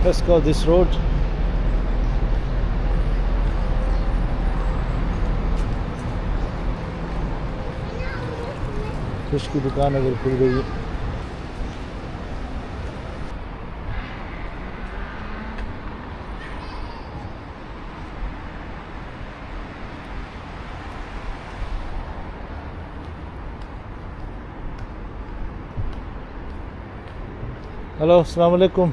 Let's go this road. Fish की दुकान अगर खुल गई है. हेलो, अस्सलाम वालेकुम.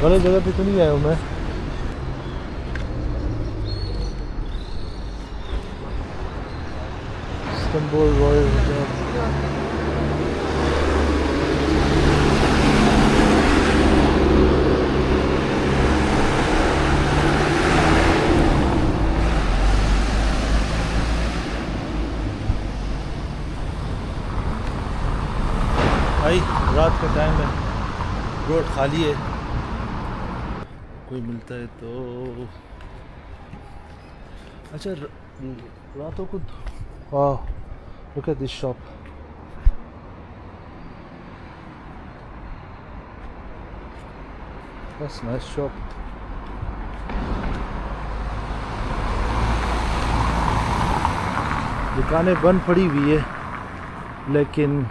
गलत जगह पे तो नहीं आया हूँ मैं. Istanbul Royal Hotel. भाई रात का टाइम है, रोड खाली है, कोई मिलता है तो अच्छा. रातों को वाह, look at this shop. That's a nice shop. दुकानें बंद पड़ी हुई है लेकिन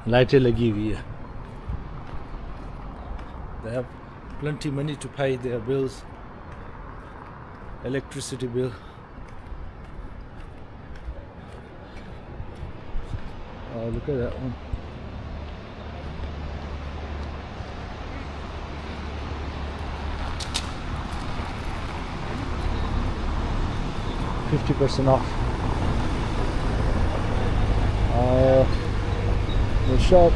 लाइटें लगी हुई है. They have plenty money to pay their bills, electricity bill. Oh, look at that one. $50% off. The shop.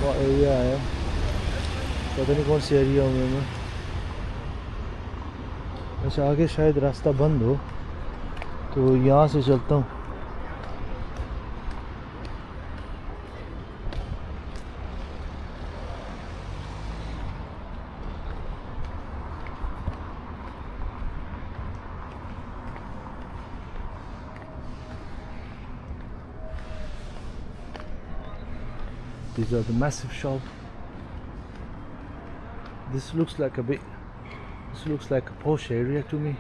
What area है? पता नहीं कौन सी एरिया हूँ मैं. अच्छा, आगे शायद रास्ता बंद हो तो यहाँ से चलता हूँ. These are the massive shop. This looks like a posh area to me.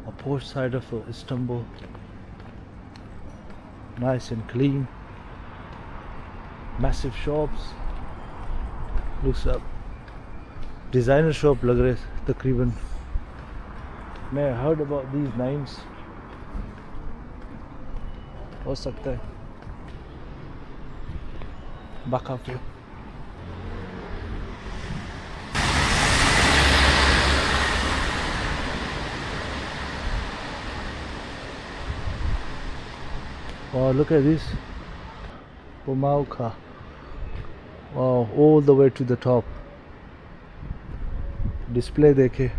A posh side of Istanbul. Nice and clean. Massive shops. Looks up. Designer shop लग रहे तकरीबन. मैं heard about these names. हो सकता है. Back after. Wow, look at this. Pomauka. Wow, all the way to the top. Display देखे.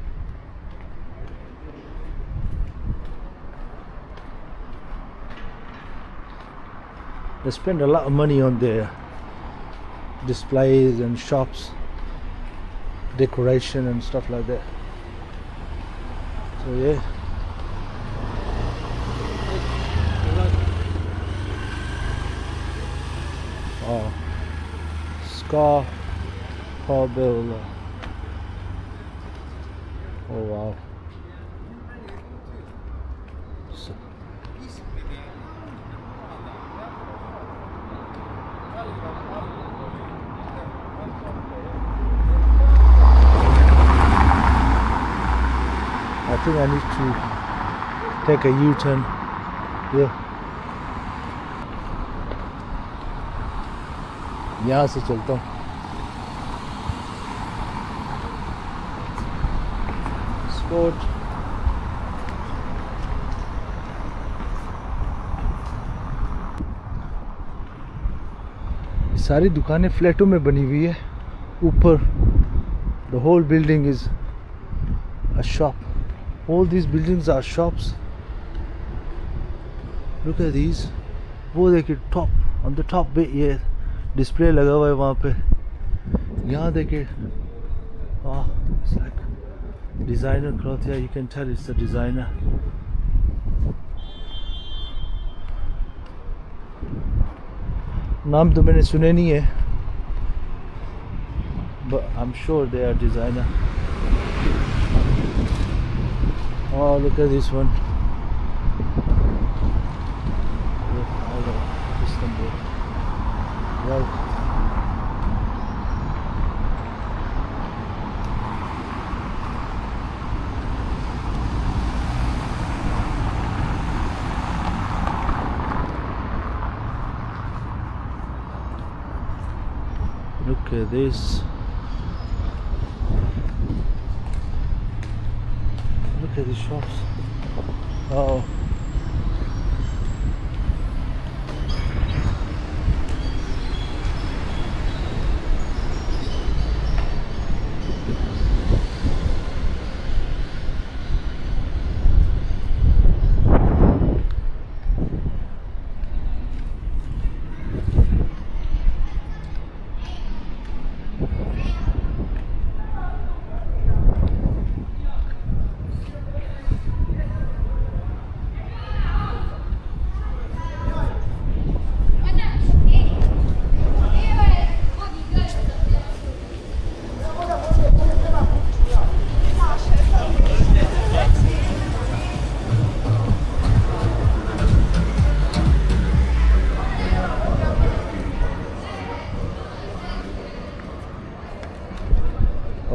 They spend a lot of money on their displays and shops, decoration and stuff like that. So yeah. Oh, scar bill. Oh wow. So, I think I need to take a U-turn here. यहाँ से चलता हूँ. Sport. सारी दुकानें फ्लैटों में बनी हुई है. ऊपर the whole building is a shop. All these buildings are shops. Look at these. वो देखिए top, on the top पे ये display लगा हुआ है वहाँ पे. यहाँ देखिए. Oh, it's like designer cloth. Yeah, you can tell it's a designer. नाम तो मैंने सुने नहीं है, but I'm sure they are designer. Oh, look at this one. Istanbul. Right. Look at this. Look at these shops. Oh.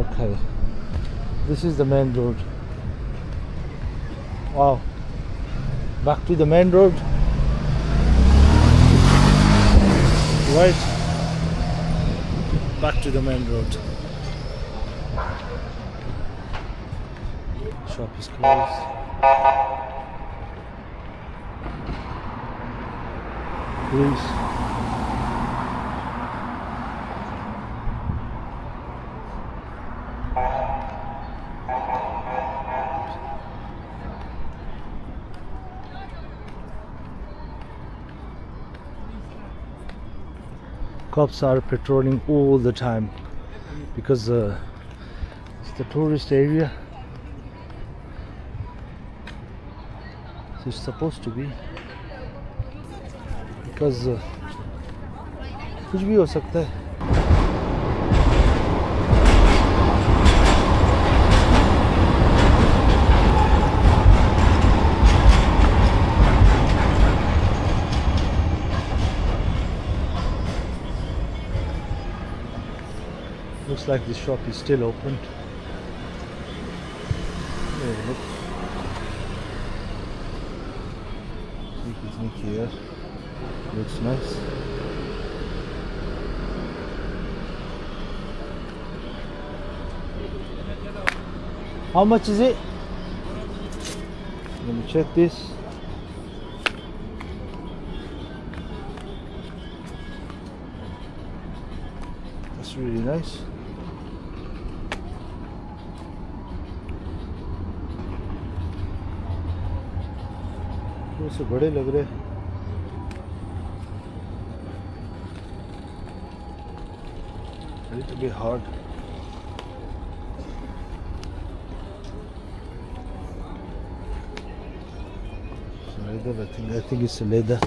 Okay, this is the main road. Wow, back to the main road. Right, back to the main road. Shop is closed. Please. Cops are patrolling all the time because it's the tourist area. So it's supposed to be, because कुछ भी हो सकता है. Looks like the shop is still open. There we look. See here. Looks nice. How much is it? Let me check this. That's really nice. से बड़े लग रहे. A little bit hard. It's leather, I think it's a leather.